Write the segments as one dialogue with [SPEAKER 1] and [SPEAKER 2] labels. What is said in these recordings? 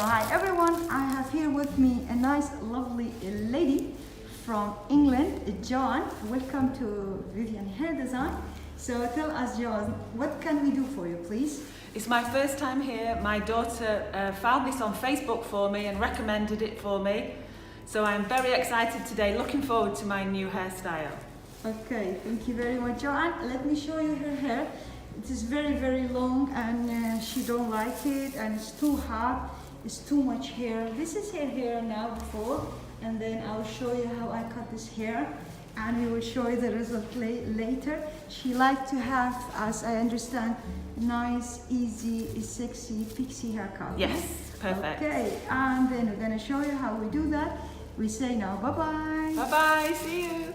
[SPEAKER 1] hi everyone, I have here with me a nice lovely lady from England, John. Welcome to Vivyan Hair Design. So tell us, John, what can we do for you, please?
[SPEAKER 2] It's my first time here. My daughter found this on Facebook for me and recommended it for me. So I'm very excited today, looking forward to my new hairstyle.
[SPEAKER 1] Okay, thank you very much, Joanne. Let me show you her hair. It is very, very long and she don't like it and it's too hard. It's too much hair. This is her hair now before, and then I'll show you how I cut this hair and we will show you the result later. She liked to have, as I understand, nice, easy, sexy, pixie haircut.
[SPEAKER 2] Yes, perfect.
[SPEAKER 1] Okay, and then we're gonna show you how we do that. We say now bye-bye.
[SPEAKER 2] Bye-bye, see you.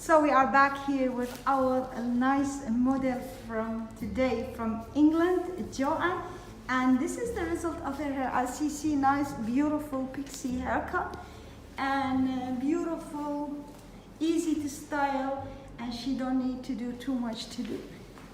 [SPEAKER 1] So we are back here with our nice model from today from England, Joanne. And this is the result of her hair. As you see, nice, beautiful pixie haircut. And beautiful, easy to style. And she don't need to do too much to do.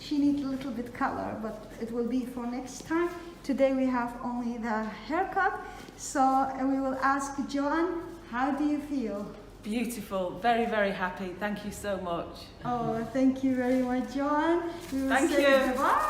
[SPEAKER 1] She needs a little bit color, but it will be for next time. Today we have only the haircut. So we will ask Joanne, how do you feel?
[SPEAKER 2] Beautiful, very, very happy. Thank you so much.
[SPEAKER 1] Oh, thank you very much, Joanne. We will
[SPEAKER 2] Thank
[SPEAKER 1] say
[SPEAKER 2] you.
[SPEAKER 1] Goodbye.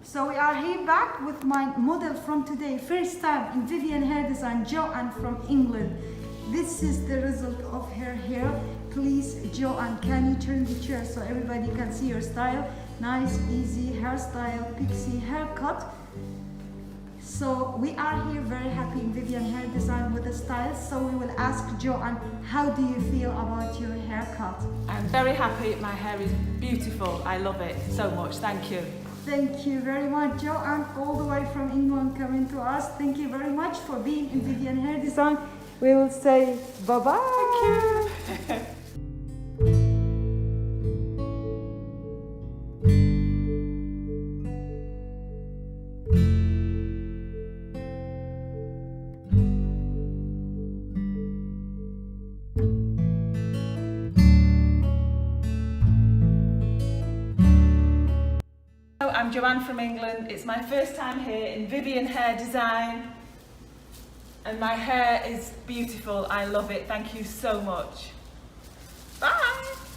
[SPEAKER 1] So we are here back with my model from today, first time in Vivyan Hair Design, Joanne from England. This is the result of her hair. Please, Joanne, can you turn the chair so everybody can see your style? Nice, easy hairstyle, pixie haircut. So we are here very happy in Vivyan Hair Design with the style. So we will ask Joanne, how do you feel about your haircut?
[SPEAKER 2] I'm very happy. My hair is beautiful. I love it so much. Thank you.
[SPEAKER 1] Thank you very much, Joanne, all the way from England coming to us. Thank you very much for being in Vivyan Hair Design. We will say bye-bye.
[SPEAKER 2] Thank you. I'm Joanne from England. It's my first time here in Vivyan Hair Design and my hair is beautiful. I love it. Thank you so much. Bye!